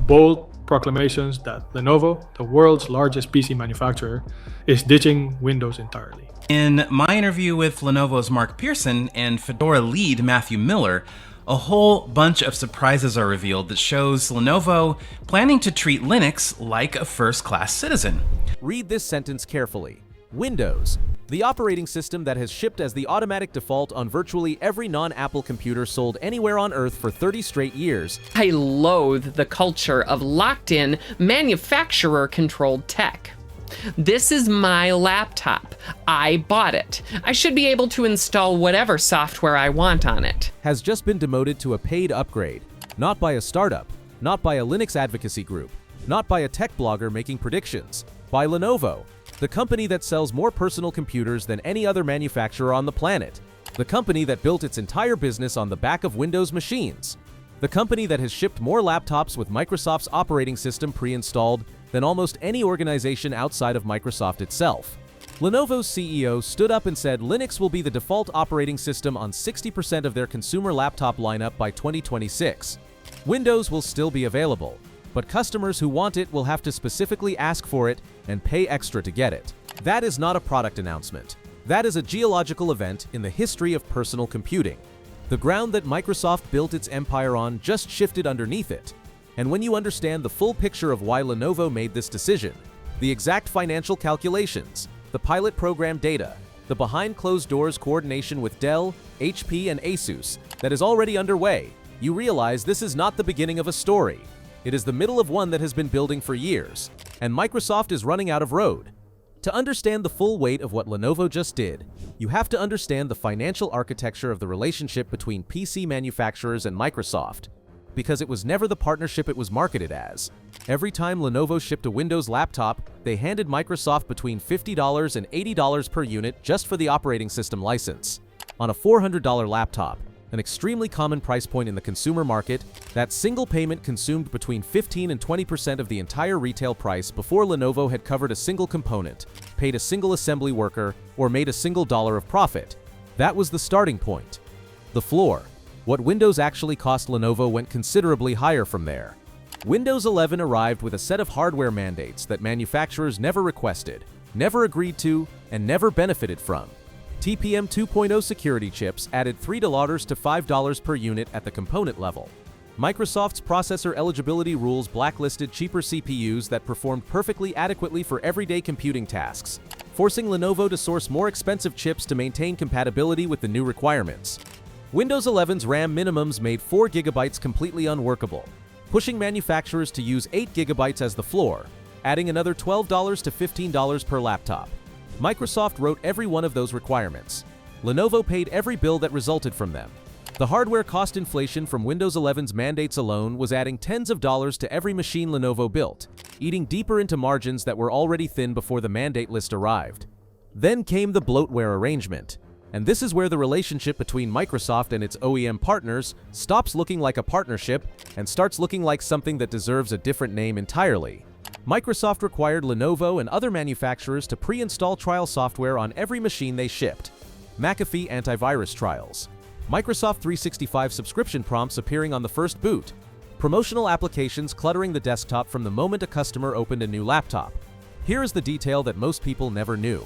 bold proclamations that Lenovo, the world's largest PC manufacturer, is ditching Windows entirely. In my interview with Lenovo's Mark Pearson and Fedora lead Matthew Miller, a whole bunch of surprises are revealed that shows Lenovo planning to treat Linux like a first-class citizen. Read this sentence carefully. Windows, the operating system that has shipped as the automatic default on virtually every non-Apple computer sold anywhere on Earth for 30 straight years. I loathe the culture of locked-in, manufacturer-controlled tech. This is my laptop. I bought it. I should be able to install whatever software I want on it. Has just been demoted to a paid upgrade, not by a startup, not by a Linux advocacy group, not by a tech blogger making predictions, by Lenovo, the company that sells more personal computers than any other manufacturer on the planet, the company that built its entire business on the back of Windows machines, the company that has shipped more laptops with Microsoft's operating system pre-installed than almost any organization outside of Microsoft itself. Lenovo's CEO stood up and said Linux will be the default operating system on 60% of their consumer laptop lineup by 2026. Windows will still be available, but customers who want it will have to specifically ask for it and pay extra to get it. That is not a product announcement. That is a geological event in the history of personal computing. The ground that Microsoft built its empire on just shifted underneath it. And when you understand the full picture of why Lenovo made this decision, the exact financial calculations, the pilot program data, the behind closed doors coordination with Dell, HP, and Asus that is already underway, you realize this is not the beginning of a story. It is the middle of one that has been building for years, and Microsoft is running out of road. To understand the full weight of what Lenovo just did, you have to understand the financial architecture of the relationship between PC manufacturers and Microsoft, because it was never the partnership it was marketed as. Every time Lenovo shipped a Windows laptop, they handed Microsoft between $50 and $80 per unit just for the operating system license. On a $400 laptop, an extremely common price point in the consumer market, that single payment consumed between 15 and 20% of the entire retail price before Lenovo had covered a single component, paid a single assembly worker, or made a single dollar of profit. That was the starting point. The floor. What Windows actually cost Lenovo went considerably higher from there. Windows 11 arrived with a set of hardware mandates that manufacturers never requested, never agreed to, and never benefited from. TPM 2.0 security chips added $3 to $5 per unit at the component level. Microsoft's processor eligibility rules blacklisted cheaper CPUs that performed perfectly adequately for everyday computing tasks, forcing Lenovo to source more expensive chips to maintain compatibility with the new requirements. Windows 11's RAM minimums made 4 GB completely unworkable, pushing manufacturers to use 8 GB as the floor, adding another $12 to $15 per laptop. Microsoft wrote every one of those requirements. Lenovo paid every bill that resulted from them. The hardware cost inflation from Windows 11's mandates alone was adding tens of dollars to every machine Lenovo built, eating deeper into margins that were already thin before the mandate list arrived. Then came the bloatware arrangement. And this is where the relationship between Microsoft and its OEM partners stops looking like a partnership and starts looking like something that deserves a different name entirely. Microsoft required Lenovo and other manufacturers to pre-install trial software on every machine they shipped. McAfee antivirus trials. Microsoft 365 subscription prompts appearing on the first boot. Promotional applications cluttering the desktop from the moment a customer opened a new laptop. Here is the detail that most people never knew.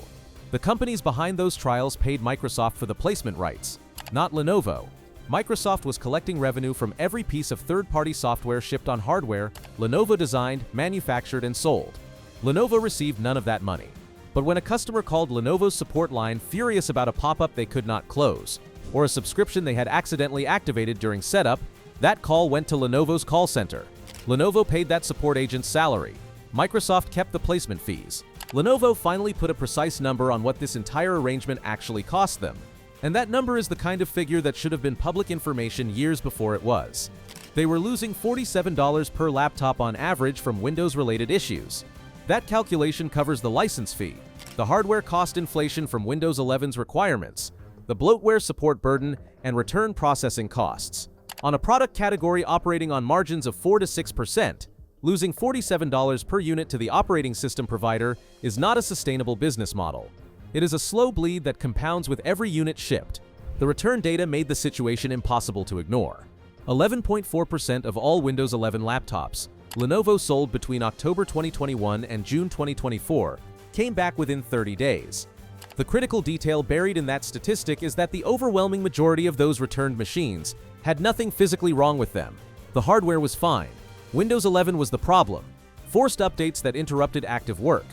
The companies behind those trials paid Microsoft for the placement rights, not Lenovo. Microsoft was collecting revenue from every piece of third-party software shipped on hardware Lenovo designed, manufactured, and sold. Lenovo received none of that money. But when a customer called Lenovo's support line furious about a pop-up they could not close, or a subscription they had accidentally activated during setup, that call went to Lenovo's call center. Lenovo paid that support agent's salary. Microsoft kept the placement fees. Lenovo finally put a precise number on what this entire arrangement actually cost them. And that number is the kind of figure that should have been public information years before it was. They were losing $47 per laptop on average from Windows-related issues. That calculation covers the license fee, the hardware cost inflation from Windows 11's requirements, the bloatware support burden, and return processing costs. On a product category operating on margins of 4 to 6%, losing $47 per unit to the operating system provider is not a sustainable business model. It is a slow bleed that compounds with every unit shipped. The return data made the situation impossible to ignore. 11.4% of all Windows 11 laptops, Lenovo sold between October 2021 and June 2024, came back within 30 days. The critical detail buried in that statistic is that the overwhelming majority of those returned machines had nothing physically wrong with them. The hardware was fine. Windows 11 was the problem. Forced updates that interrupted active work.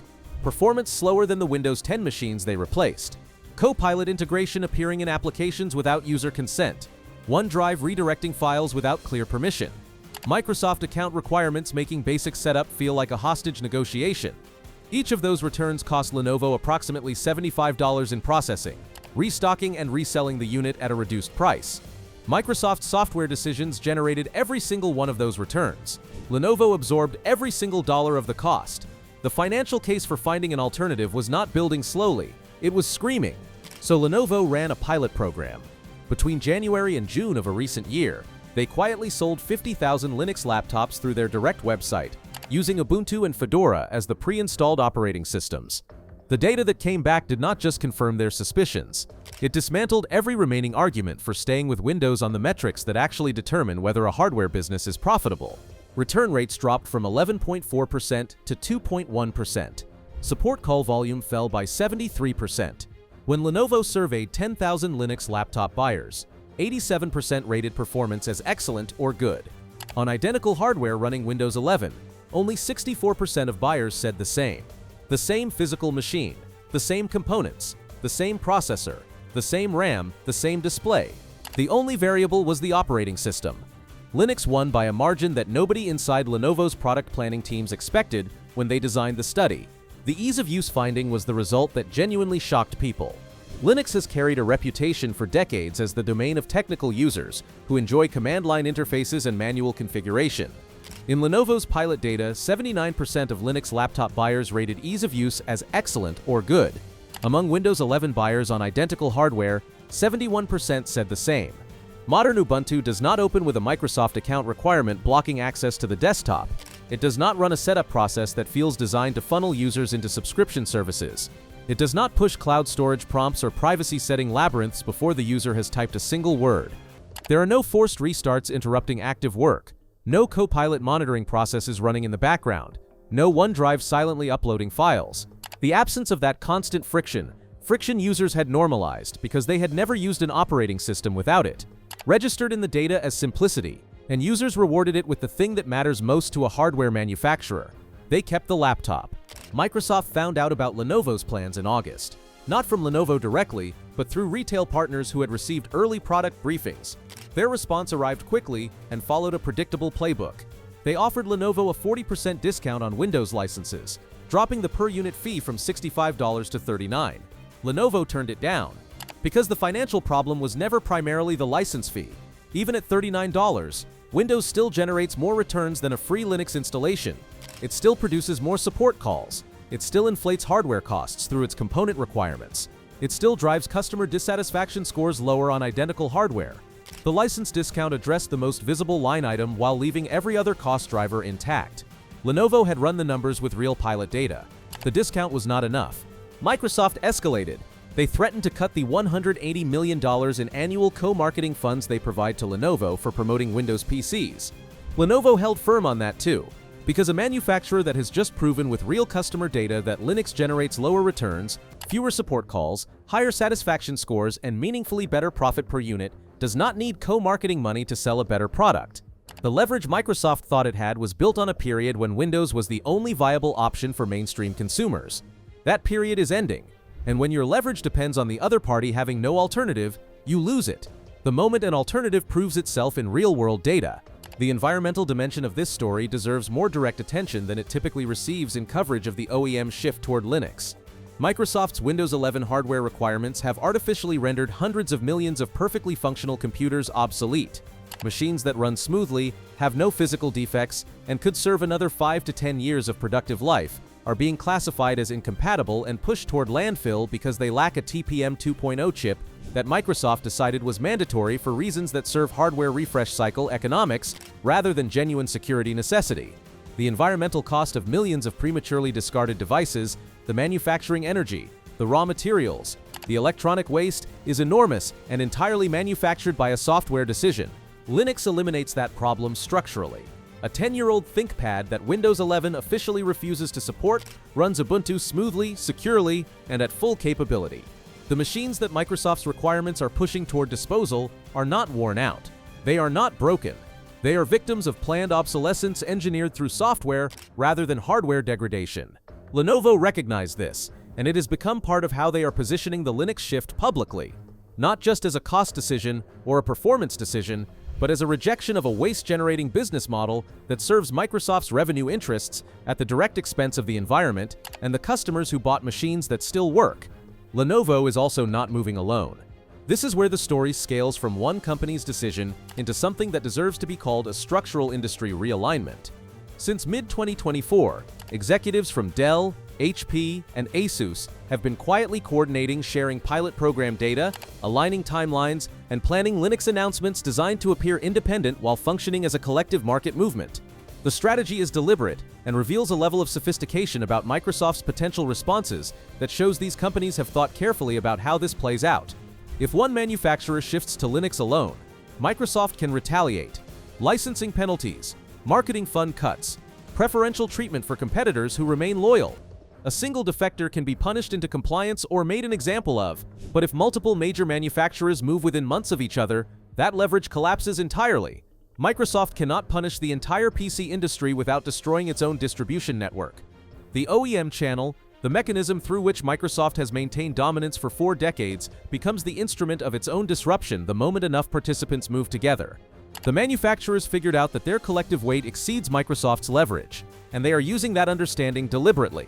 Performance slower than the Windows 10 machines they replaced. Copilot integration appearing in applications without user consent. OneDrive redirecting files without clear permission. Microsoft account requirements making basic setup feel like a hostage negotiation. Each of those returns cost Lenovo approximately $75 in processing, restocking and reselling the unit at a reduced price. Microsoft's software decisions generated every single one of those returns. Lenovo absorbed every single dollar of the cost. The financial case for finding an alternative was not building slowly, it was screaming. So Lenovo ran a pilot program. Between January and June of a recent year, they quietly sold 50,000 Linux laptops through their direct website, using Ubuntu and Fedora as the pre-installed operating systems. The data that came back did not just confirm their suspicions. It dismantled every remaining argument for staying with Windows on the metrics that actually determine whether a hardware business is profitable. Return rates dropped from 11.4% to 2.1%. Support call volume fell by 73%. When Lenovo surveyed 10,000 Linux laptop buyers, 87% rated performance as excellent or good. On identical hardware running Windows 11, only 64% of buyers said the same. The same physical machine, the same components, the same processor, the same RAM, the same display. The only variable was the operating system. Linux won by a margin that nobody inside Lenovo's product planning teams expected when they designed the study. The ease of use finding was the result that genuinely shocked people. Linux has carried a reputation for decades as the domain of technical users who enjoy command line interfaces and manual configuration. In Lenovo's pilot data, 79% of Linux laptop buyers rated ease of use as excellent or good. Among Windows 11 buyers on identical hardware, 71% said the same. Modern Ubuntu does not open with a Microsoft account requirement blocking access to the desktop. It does not run a setup process that feels designed to funnel users into subscription services. It does not push cloud storage prompts or privacy setting labyrinths before the user has typed a single word. There are no forced restarts interrupting active work, no Copilot monitoring processes running in the background, no OneDrive silently uploading files. The absence of that constant friction users had normalized because they had never used an operating system without it, registered in the data as simplicity, and users rewarded it with the thing that matters most to a hardware manufacturer. They kept the laptop. Microsoft found out about Lenovo's plans in August. Not from Lenovo directly, but through retail partners who had received early product briefings. Their response arrived quickly and followed a predictable playbook. They offered Lenovo a 40% discount on Windows licenses, dropping the per-unit fee from $65 to $39. Lenovo turned it down. Because the financial problem was never primarily the license fee. Even at $39, Windows still generates more returns than a free Linux installation. It still produces more support calls. It still inflates hardware costs through its component requirements. It still drives customer dissatisfaction scores lower on identical hardware. The license discount addressed the most visible line item while leaving every other cost driver intact. Lenovo had run the numbers with real pilot data. The discount was not enough. Microsoft escalated. They threatened to cut the $180 million in annual co-marketing funds they provide to Lenovo for promoting Windows PCs. Lenovo held firm on that too, because a manufacturer that has just proven with real customer data that Linux generates lower returns, fewer support calls, higher satisfaction scores, and meaningfully better profit per unit does not need co-marketing money to sell a better product. The leverage Microsoft thought it had was built on a period when Windows was the only viable option for mainstream consumers. That period is ending. And when your leverage depends on the other party having no alternative, you lose it. The moment an alternative proves itself in real-world data. The environmental dimension of this story deserves more direct attention than it typically receives in coverage of the OEM shift toward Linux. Microsoft's Windows 11 hardware requirements have artificially rendered hundreds of millions of perfectly functional computers obsolete. Machines that run smoothly, have no physical defects, and could serve another 5 to 10 years of productive life are being classified as incompatible and pushed toward landfill because they lack a TPM 2.0 chip that Microsoft decided was mandatory for reasons that serve hardware refresh cycle economics rather than genuine security necessity. The environmental cost of millions of prematurely discarded devices, the manufacturing energy, the raw materials, the electronic waste is enormous and entirely manufactured by a software decision. Linux eliminates that problem structurally. A 10-year-old ThinkPad that Windows 11 officially refuses to support runs Ubuntu smoothly, securely, and at full capability. The machines that Microsoft's requirements are pushing toward disposal are not worn out. They are not broken. They are victims of planned obsolescence engineered through software rather than hardware degradation. Lenovo recognized this, and it has become part of how they are positioning the Linux shift publicly, not just as a cost decision or a performance decision, but as a rejection of a waste-generating business model that serves Microsoft's revenue interests at the direct expense of the environment and the customers who bought machines that still work. Lenovo is also not moving alone. This is where the story scales from one company's decision into something that deserves to be called a structural industry realignment. Since mid-2024, executives from Dell, HP, and Asus have been quietly coordinating sharing pilot program data, aligning timelines, and planning Linux announcements designed to appear independent while functioning as a collective market movement. The strategy is deliberate and reveals a level of sophistication about Microsoft's potential responses that shows these companies have thought carefully about how this plays out. If one manufacturer shifts to Linux alone, Microsoft can retaliate. Licensing penalties, marketing fund cuts, preferential treatment for competitors who remain loyal. A single defector can be punished into compliance or made an example of, but if multiple major manufacturers move within months of each other, that leverage collapses entirely. Microsoft cannot punish the entire PC industry without destroying its own distribution network. The OEM channel, the mechanism through which Microsoft has maintained dominance for 4 decades, becomes the instrument of its own disruption the moment enough participants move together. The manufacturers figured out that their collective weight exceeds Microsoft's leverage, and they are using that understanding deliberately.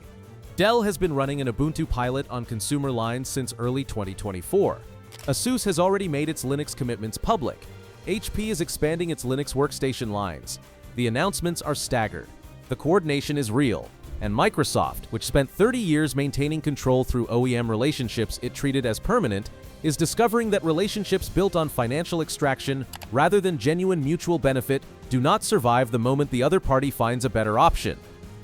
Dell has been running an Ubuntu pilot on consumer lines since early 2024. Asus has already made its Linux commitments public. HP is expanding its Linux workstation lines. The announcements are staggered. The coordination is real. And Microsoft, which spent 30 years maintaining control through OEM relationships it treated as permanent, is discovering that relationships built on financial extraction rather than genuine mutual benefit do not survive the moment the other party finds a better option.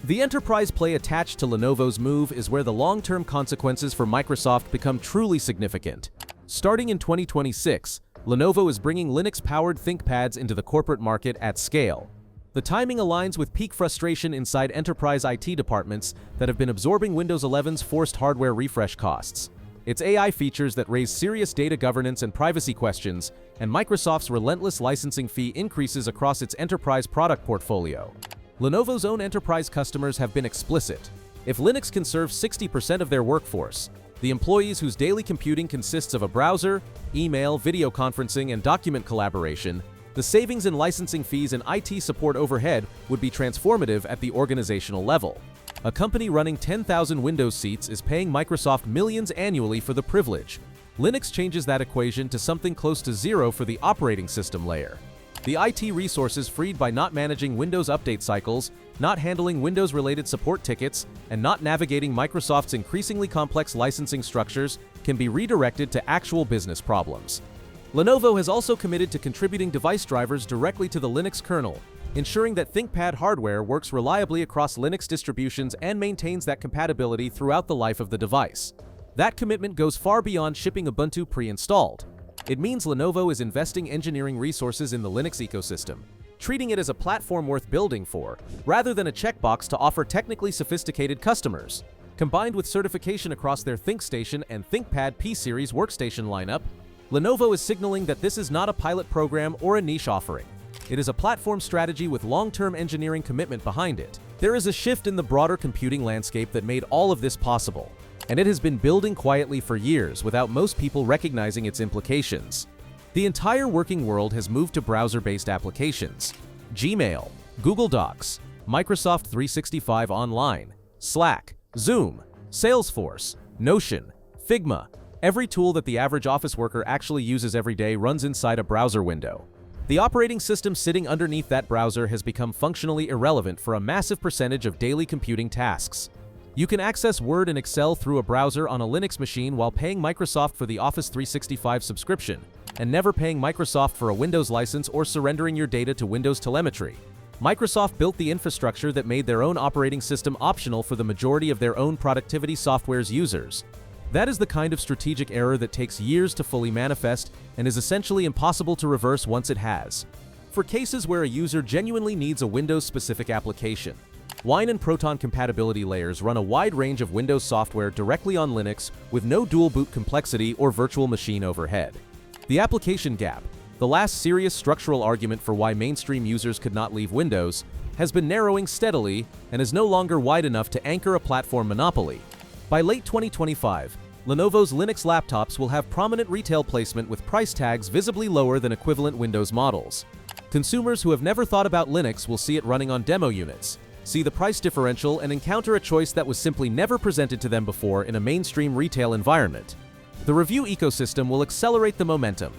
The enterprise play attached to Lenovo's move is where the long-term consequences for Microsoft become truly significant. Starting in 2026, Lenovo is bringing Linux-powered ThinkPads into the corporate market at scale. The timing aligns with peak frustration inside enterprise IT departments that have been absorbing Windows 11's forced hardware refresh costs. Its AI features that raise serious data governance and privacy questions, and Microsoft's relentless licensing fee increases across its enterprise product portfolio. Lenovo's own enterprise customers have been explicit. If Linux can serve 60% of their workforce, the employees whose daily computing consists of a browser, email, video conferencing, and document collaboration, the savings in licensing fees and IT support overhead would be transformative at the organizational level. A company running 10,000 Windows seats is paying Microsoft millions annually for the privilege. Linux changes that equation to something close to zero for the operating system layer. The IT resources freed by not managing Windows update cycles, not handling Windows-related support tickets, and not navigating Microsoft's increasingly complex licensing structures can be redirected to actual business problems. Lenovo has also committed to contributing device drivers directly to the Linux kernel, ensuring that ThinkPad hardware works reliably across Linux distributions and maintains that compatibility throughout the life of the device. That commitment goes far beyond shipping Ubuntu pre-installed. It means Lenovo is investing engineering resources in the Linux ecosystem, treating it as a platform worth building for, rather than a checkbox to offer technically sophisticated customers. Combined with certification across their ThinkStation and ThinkPad P-Series workstation lineup, Lenovo is signaling that this is not a pilot program or a niche offering. It is a platform strategy with long-term engineering commitment behind it. There is a shift in the broader computing landscape that made all of this possible, and it has been building quietly for years without most people recognizing its implications. The entire working world has moved to browser-based applications. Gmail, Google Docs, Microsoft 365 Online, Slack, Zoom, Salesforce, Notion, Figma. Every tool that the average office worker actually uses every day runs inside a browser window. The operating system sitting underneath that browser has become functionally irrelevant for a massive percentage of daily computing tasks. You can access Word and Excel through a browser on a Linux machine while paying Microsoft for the Office 365 subscription, and never paying Microsoft for a Windows license or surrendering your data to Windows telemetry. Microsoft built the infrastructure that made their own operating system optional for the majority of their own productivity software's users. That is the kind of strategic error that takes years to fully manifest and is essentially impossible to reverse once it has. for cases where a user genuinely needs a Windows-specific application. Wine and Proton compatibility layers run a wide range of Windows software directly on Linux with no dual boot complexity or virtual machine overhead. The application gap, the last serious structural argument for why mainstream users could not leave Windows, has been narrowing steadily and is no longer wide enough to anchor a platform monopoly. By late 2025, Lenovo's Linux laptops will have prominent retail placement with price tags visibly lower than equivalent Windows models. Consumers who have never thought about Linux will see it running on demo units, see the price differential, and encounter a choice that was simply never presented to them before in a mainstream retail environment. The review ecosystem will accelerate the momentum.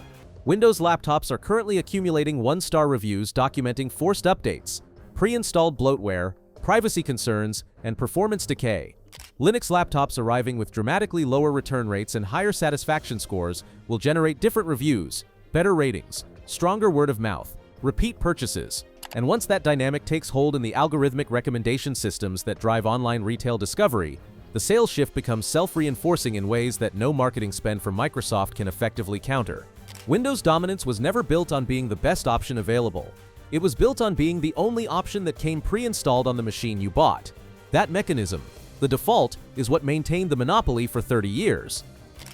Windows laptops are currently accumulating one-star reviews documenting forced updates, pre-installed bloatware, privacy concerns, and performance decay. Linux laptops arriving with dramatically lower return rates and higher satisfaction scores will generate different reviews, better ratings, stronger word of mouth, repeat purchases, and once that dynamic takes hold in the algorithmic recommendation systems that drive online retail discovery, the sales shift becomes self-reinforcing in ways that no marketing spend from Microsoft can effectively counter. Windows dominance was never built on being the best option available. It was built on being the only option that came pre-installed on the machine you bought. That mechanism, the default, is what maintained the monopoly for 30 years.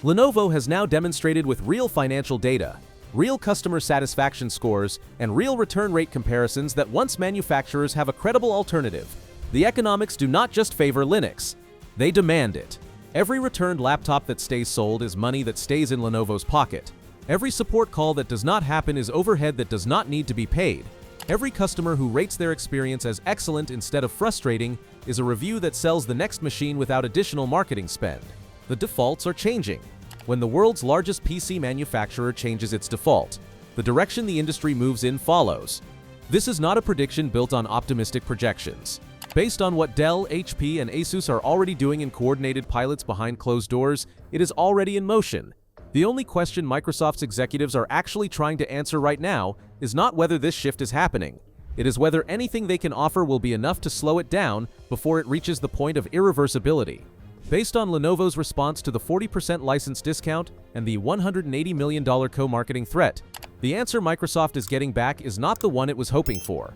Lenovo has now demonstrated with real financial data, real customer satisfaction scores, and real return rate comparisons that once manufacturers have a credible alternative, the economics do not just favor Linux, they demand it. Every returned laptop that stays sold is money that stays in Lenovo's pocket. Every support call that does not happen is overhead that does not need to be paid. Every customer who rates their experience as excellent instead of frustrating is a review that sells the next machine without additional marketing spend. The defaults are changing. When the world's largest PC manufacturer changes its default, the direction the industry moves in follows. This is not a prediction built on optimistic projections. Based on what Dell, HP, and Asus are already doing in coordinated pilots behind closed doors, it is already in motion. The only question Microsoft's executives are actually trying to answer right now is not whether this shift is happening. It is whether anything they can offer will be enough to slow it down before it reaches the point of irreversibility. Based on Lenovo's response to the 40% license discount and the $180 million co-marketing threat, the answer Microsoft is getting back is not the one it was hoping for.